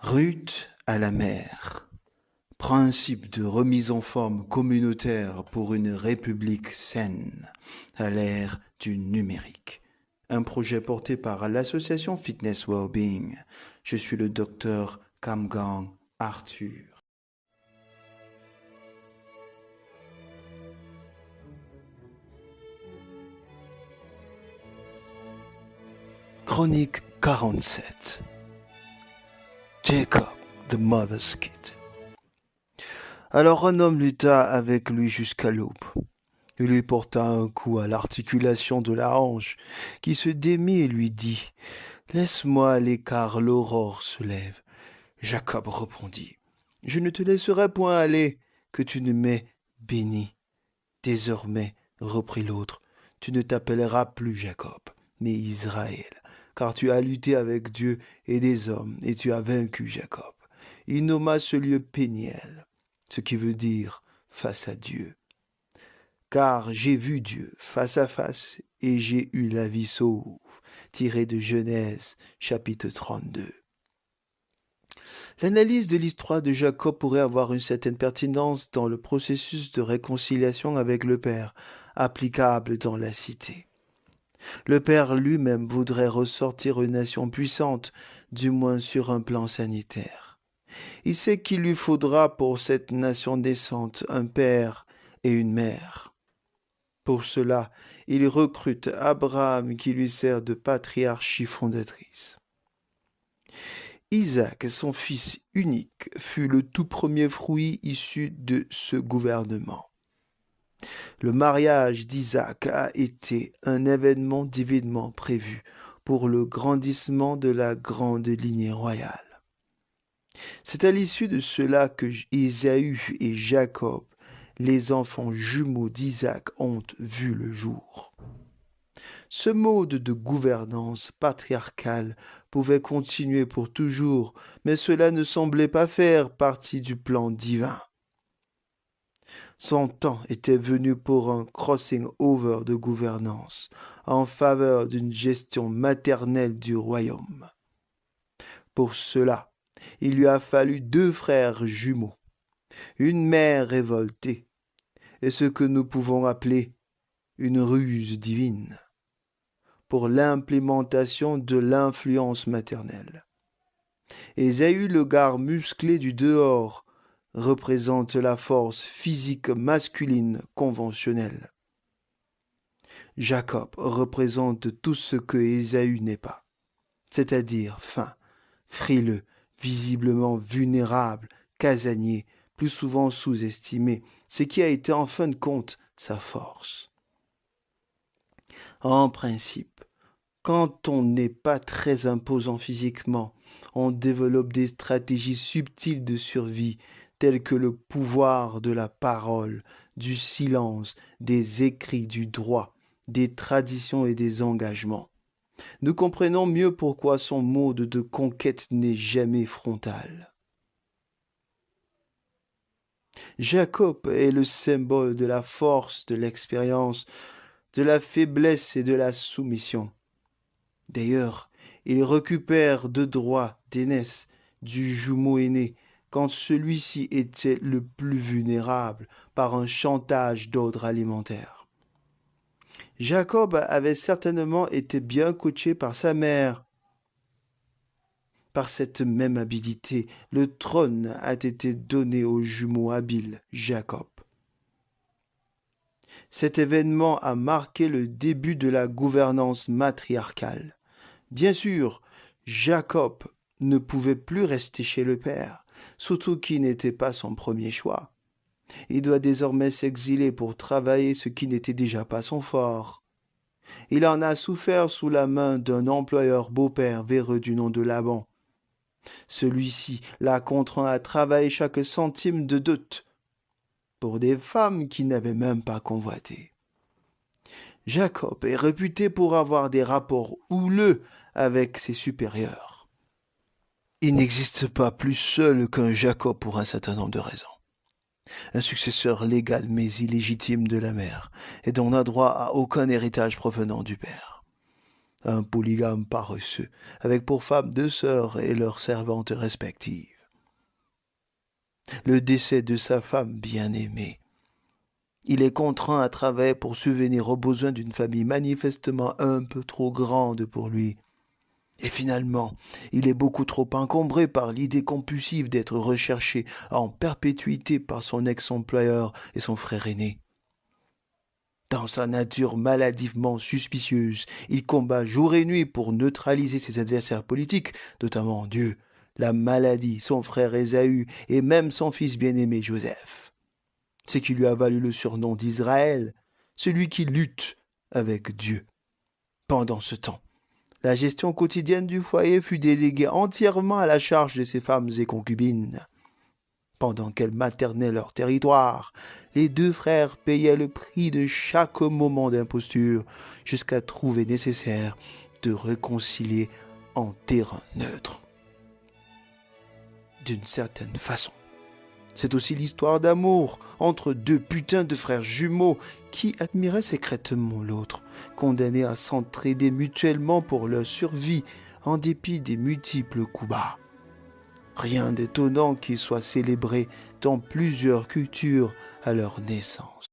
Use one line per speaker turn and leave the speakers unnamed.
Ruth à la mer. Principe de remise en forme communautaire pour une république saine à l'ère du numérique. Un projet porté par l'association Fitness Wellbeing. Je suis le docteur Kamgang Arthur. Chronique 47. Jacob, the mother's kid. Alors un homme lutta avec lui jusqu'à l'aube. Il lui porta un coup à l'articulation de la hanche, qui se démit et lui dit « Laisse-moi aller car l'aurore se lève. » Jacob répondit « Je ne te laisserai point aller, que tu ne m'aies béni. » Désormais, reprit l'autre, tu ne t'appelleras plus Jacob, mais Israël, car tu as lutté avec Dieu et des hommes, et tu as vaincu Jacob. Il nomma ce lieu Péniel, ce qui veut dire face à Dieu. Car j'ai vu Dieu face à face, et j'ai eu la vie sauve, tiré de Genèse, chapitre 32. L'analyse de l'histoire de Jacob pourrait avoir une certaine pertinence dans le processus de réconciliation avec le Père, applicable dans la cité. Le Père lui-même voudrait ressortir une nation puissante, du moins sur un plan sanitaire. Il sait qu'il lui faudra pour cette nation naissante un père et une mère. Pour cela, il recrute Abraham qui lui sert de patriarchie fondatrice. Isaac, son fils unique, fut le tout premier fruit issu de ce gouvernement. Le mariage d'Isaac a été un événement divinement prévu pour le grandissement de la grande lignée royale. C'est à l'issue de cela que Ésaü et Jacob, les enfants jumeaux d'Isaac, ont vu le jour. Ce mode de gouvernance patriarcale pouvait continuer pour toujours, mais cela ne semblait pas faire partie du plan divin. Son temps était venu pour un crossing-over de gouvernance en faveur d'une gestion maternelle du royaume. Pour cela, il lui a fallu 2 frères jumeaux, une mère révoltée, et ce que nous pouvons appeler une ruse divine, pour l'implémentation de l'influence maternelle. Ésaü, le gars musclé du dehors, représente la force physique masculine conventionnelle. Jacob représente tout ce que Ésaü n'est pas, c'est-à-dire fin, frileux, visiblement vulnérable, casanier, plus souvent sous-estimé, ce qui a été en fin de compte sa force. En principe, quand on n'est pas très imposant physiquement, on développe des stratégies subtiles de survie telles que le pouvoir de la parole, du silence, des écrits, du droit, des traditions et des engagements. Nous comprenons mieux pourquoi son mode de conquête n'est jamais frontal. Jacob est le symbole de la force, de l'expérience, de la faiblesse et de la soumission. D'ailleurs, il récupère de droit d'aînesse du jumeau aîné quand celui-ci était le plus vulnérable par un chantage d'ordre alimentaire. Jacob avait certainement été bien coaché par sa mère. Par cette même habileté, le trône a été donné au jumeau habile, Jacob. Cet événement a marqué le début de la gouvernance matriarcale. Bien sûr, Jacob ne pouvait plus rester chez le père, surtout qu'il n'était pas son premier choix. Il doit désormais s'exiler pour travailler ce qui n'était déjà pas son fort. Il en a souffert sous la main d'un employeur beau-père véreux du nom de Laban. Celui-ci l'a contraint à travailler chaque centime de dot pour des femmes qui n'avaient même pas convoité. Jacob est réputé pour avoir des rapports houleux avec ses supérieurs. Il n'existe pas plus seul qu'un Jacob pour un certain nombre de raisons. Un successeur légal mais illégitime de la mère, et dont n'a droit à aucun héritage provenant du père. un polygame paresseux, avec pour femme 2 sœurs et leurs servantes respectives. Le décès de sa femme bien-aimée. Il est contraint à travailler pour subvenir aux besoins d'une famille manifestement un peu trop grande pour lui. Et finalement, il est beaucoup trop encombré par l'idée compulsive d'être recherché en perpétuité par son ex-employeur et son frère aîné. Dans sa nature maladivement suspicieuse, il combat jour et nuit pour neutraliser ses adversaires politiques, notamment Dieu, la maladie, son frère Ésaü et même son fils bien-aimé Joseph. Ce qui lui a valu le surnom d'Israël, celui qui lutte avec Dieu. Pendant ce temps, la gestion quotidienne du foyer fut déléguée entièrement à la charge de ses femmes et concubines. Pendant qu'elles maternaient leur territoire, les 2 frères payaient le prix de chaque moment d'imposture jusqu'à trouver nécessaire de réconcilier en terrain neutre. D'une certaine façon, c'est aussi l'histoire d'amour entre 2 putains de frères jumeaux qui admiraient secrètement l'autre, condamnés à s'entraider mutuellement pour leur survie en dépit des multiples coups bas. Rien d'étonnant qu'il soit célébré dans plusieurs cultures à leur naissance.